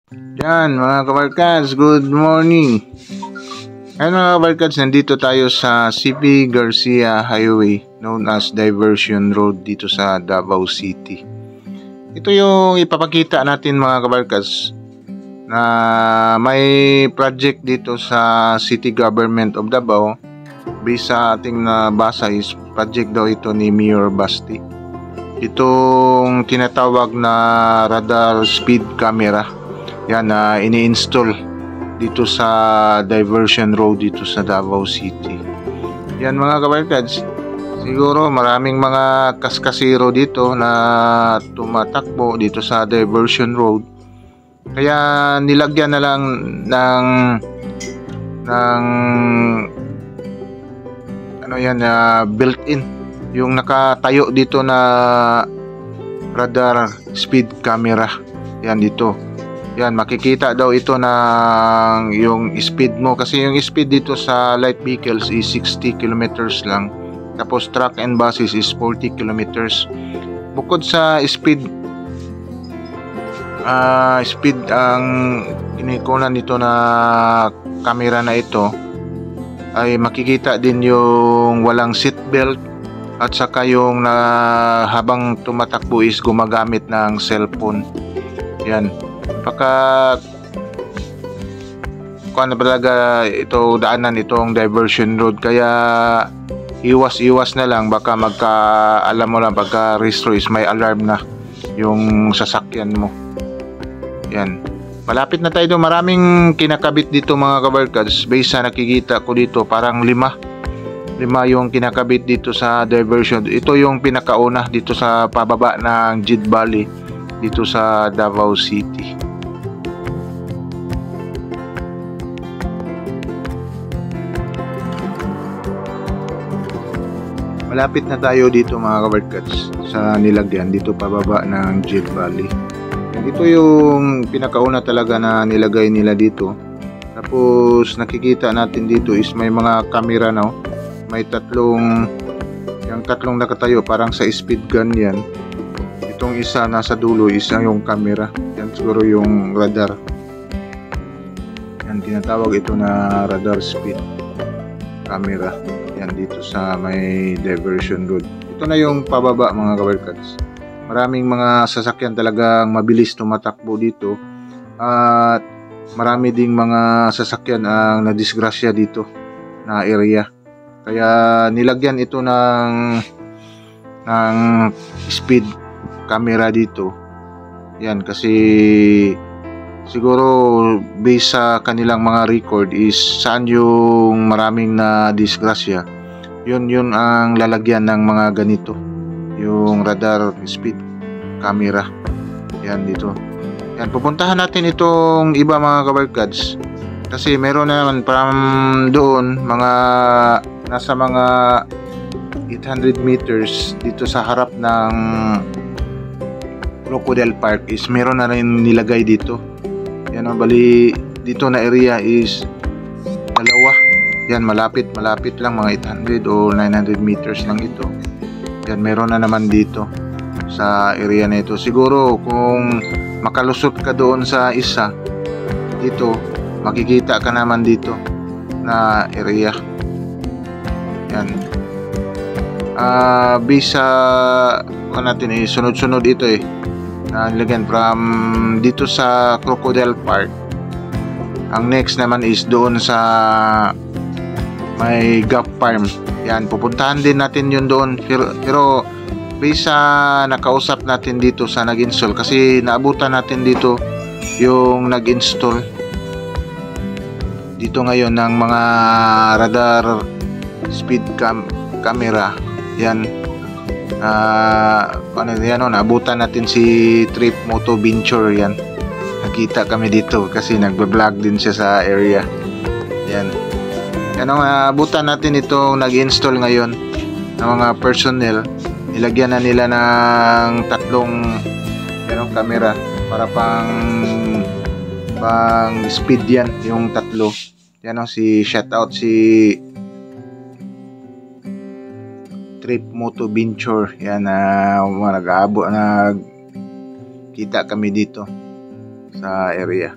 Yan mga kabarkads, good morning. Ayan mga kabarkads, nandito tayo sa CP Garcia Highway known as Diversion Road dito sa Davao City. Ito yung ipapakita natin mga kabarkads na may project dito sa City Government of Davao. Based sa ating nabasa is project daw ito ni Mayor Basti. Itong tinatawag na radar speed camera. Yan na ini-install dito sa Diversion Road dito sa Davao City. Yan mga kabarkads, siguro maraming mga kaskasiro dito na tumatakbo dito sa Diversion Road. Kaya nilagyan na lang ng ano yan, built-in yung nakatayo dito na radar speed camera. Yan dito. Yan, makikita daw ito ng yung speed mo kasi yung speed dito sa light vehicles is 60 kilometers lang. Tapos truck and buses is 40 kilometers. Bukod sa speed ang inikunan nito na camera na ito ay makikita din yung walang seat belt at saka yung habang tumatakbo is gumagamit ng cellphone. Yan. Baka kung ano talaga ito daanan itong Diversion Road, kaya iwas na lang, baka alam mo lang pagka restro is may alarm na yung sasakyan mo. Yan, malapit na tayo doon. Maraming kinakabit dito mga kabarkads. Based sa nakikita ko dito, parang lima yung kinakabit dito sa Diversion. Ito yung pinakauna dito sa pababa ng Jid Valley dito sa Davao City. Malapit na tayo dito mga kabarkads sa nilagyan dito pababa ng Jid Valley. Ito yung pinakauna talaga na nilagay nila dito. Tapos nakikita natin dito is may mga camera na, may tatlong nakatayo parang sa speed gun yan. Itong isa nasa dulo is yung camera. Yan siguro yung radar. Yan, tinatawag ito na radar speed camera. Yan dito sa may Diversion Road. Ito na yung pababa mga kabarkads. Maraming mga sasakyan talagang mabilis tumatakbo dito. At marami ding mga sasakyan ang nadisgrasya dito na area. Kaya nilagyan ito ng speed camera dito. Yan, kasi siguro based sa kanilang mga record is saan yung maraming na disgrasya, yun ang lalagyan ng mga ganito, yung radar speed camera. Yan dito. Yan, pupuntahan natin itong iba mga kabarkads kasi meron naman from doon mga nasa mga 800 meters dito sa harap ng Crocodile Park is meron na rin nilagay dito. Yan o, bali dito na area is dalawa. Yan, malapit lang, mga 800 o 900 meters lang ito. Yan, meron na naman dito sa area na ito. Siguro kung makalusot ka doon sa isa dito, makikita ka naman dito na area. Yan. Bisa kung natin sunod-sunod ito nilagyan from dito sa Crocodile Park. Ang next naman is doon sa may Gap Farm. Yan, pupuntahan din natin yun doon, pero based sa nakausap natin dito sa nag-install, kasi naabutan natin dito yung nag-install dito ngayon ng mga radar speed camera. Yan, naabutan natin si Trip Moto Venture. Yan, nakita kami dito kasi nagbe-vlog din siya sa area. Yan, abutan natin itong nag-install ngayon ng mga personnel. Nilagyan na nila ng tatlong camera para pang speed. Yan yung tatlo. Yan si shoutout si Trip Moto Venture. Yan, nag-aabo, kita kami dito. sa area.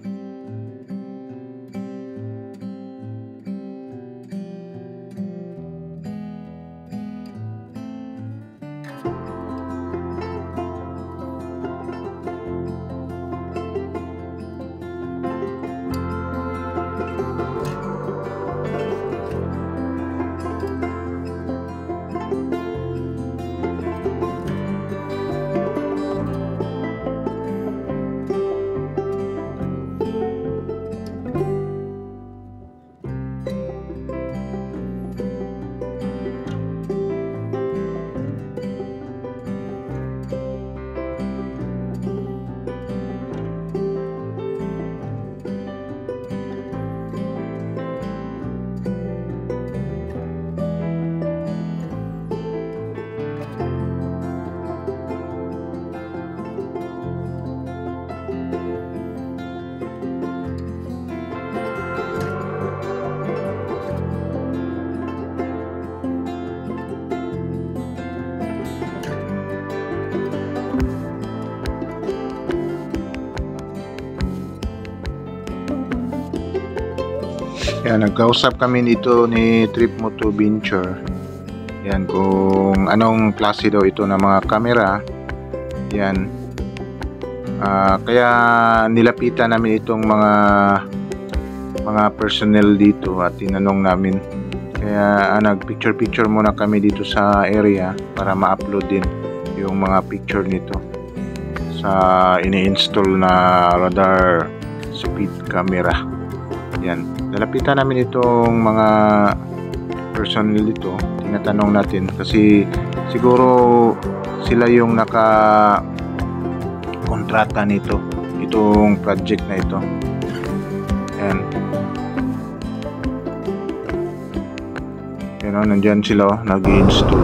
Yan, nagkausap kami dito ni Trip Moto Venture. Yan, kung anong klase daw ito ng mga camera. Yan. Kaya nilapitan namin itong mga personnel dito at tinanong namin. Kaya nag-picture muna kami dito sa area para ma-upload din yung mga picture nito sa ini-install na radar speed camera. Yan. Nalapitan namin itong mga personnel dito. Tinatanong natin kasi siguro sila yung naka-kontrata nito, itong project na ito. Yan. Yan o, nandyan sila nag-install.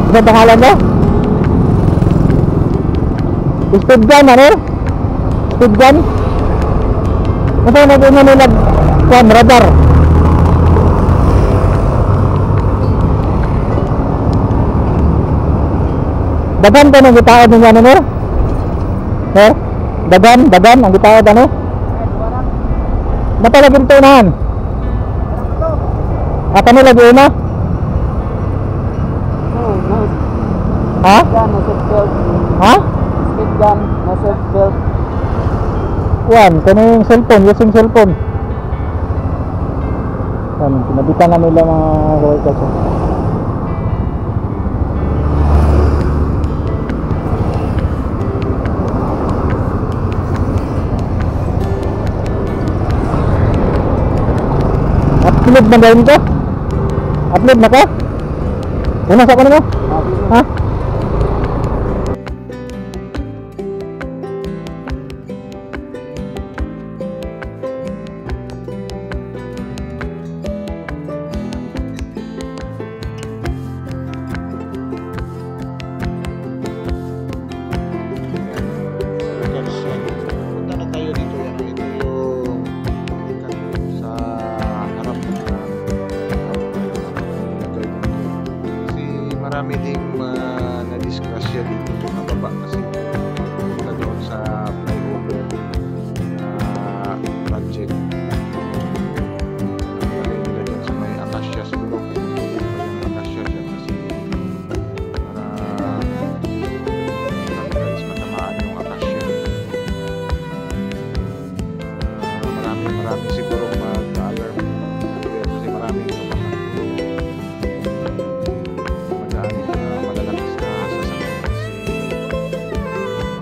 Ano pangalan mo? Speed gun, ano? Speed gun? Ano na nila radar? Dagan ka nang gitaod ng ano? Eh? Dagan ang gitaod ano? Napalagin ito nahan? Apa nila lagi una? Ha? Ha? Speed gun, no seatbelt. Yan, kano yung cellphone, using cellphone. Yan, pinabitan na nila mga workers. Upload na gawin ko? Upload na ka? Una sa kanila? Ha? Punta na tayo dito. Ito yung sa harap kasi marami ding na-disgrasya dito sa baba kasi punta doon sa flyover project. Lagay nila dyan sa may akasya siguro kung tuloy pa yung akasya dyan kasi para guys matamaan yung akasya. Marami siguro mag-alarm kasi maraming magaan ito na malalakas na sasakyan kasi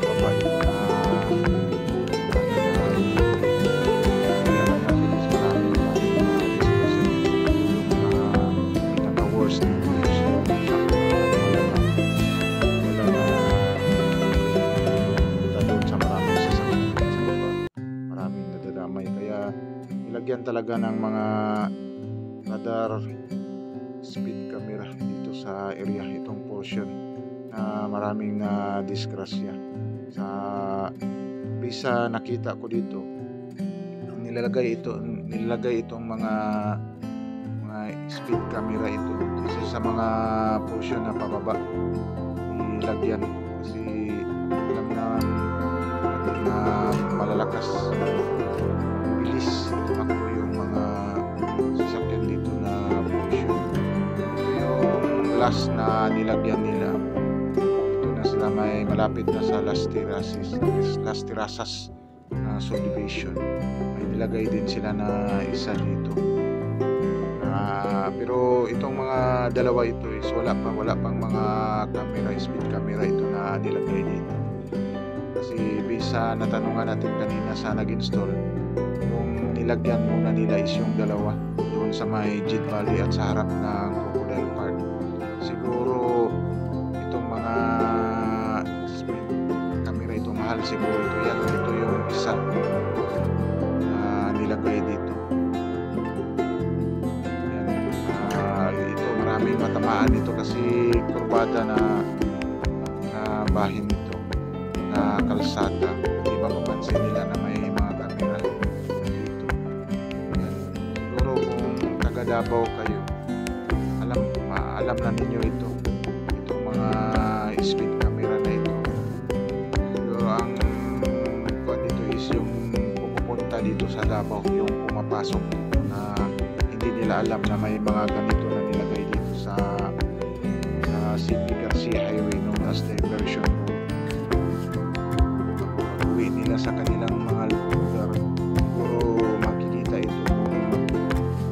mababait na worst maraming nadadamay kaya nilagyan talaga ng mga radar speed camera dito sa area itong portion na maraming na disgrasya sa bisa nakita ko dito nilalagay itong mga speed camera ito. Kasi sa mga portion na pababa ilagyan kasi alam naman natin na malalakas bilis tumakbo yung mga sasakyan dito na portion. Ito yung last na nilagyan nila. Ito na sila, may malapit na sa Las Terrazas na subdivision. May nilagay din sila na isa dito. Pero itong mga dalawa ito is wala pang mga camera, speed camera ito na nilagay dito. Kasi based sa natanungan natin kanina sa nag-install, yung nilagyan muna nila is yung dalawa doon sa may Jet Valley at sa harap ng Crocodile Park. Siguro itong mga speed camera ito mahal siguro ito. Yan, ito yung isa na nilagay dito. Maraming matamaan ito kasi kurbada na bahin ito na kalsada. Hindi ba mapansin nila na may mga camera dito. Yan. Siguro kung taga Davao kayo, alam na ninyo ito, itong mga speed camera na ito. Siguro ang kuwan dito is yung pumupunta dito sa Davao, yung pumapasok na hindi nila alam na may mga ganito na nilagay dito sa CP Garcia Highway known as Diversion Road. Pag-uwi nila sa kanilang mga lugar, siguro makikita ito kung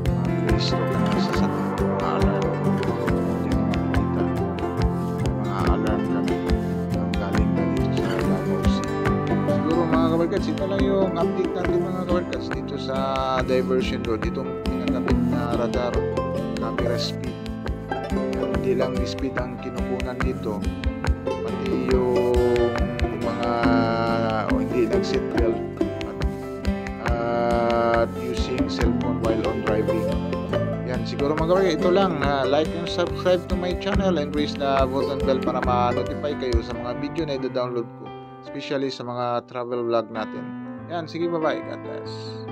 mag-restro ka na sa mga alarm. Diyan makikita mga alarm kami na galing na dito sa Davao City. Siguro mga kabarkats, ito lang yung update natin mga kabarkats dito sa Diversion Road. Itong pinagkapit na radar camera speed. Hindi lang speed ang kinukunan dito, pati yung mga hindi nag-seatbelt at using cellphone while on driving. Yan, siguro mga kabarkats, ito lang. Like and subscribe to my channel and raise the button bell para ma-notify kayo sa mga video na i-download ko, especially sa mga travel vlog natin. Yan, sige, bye-bye. God bless.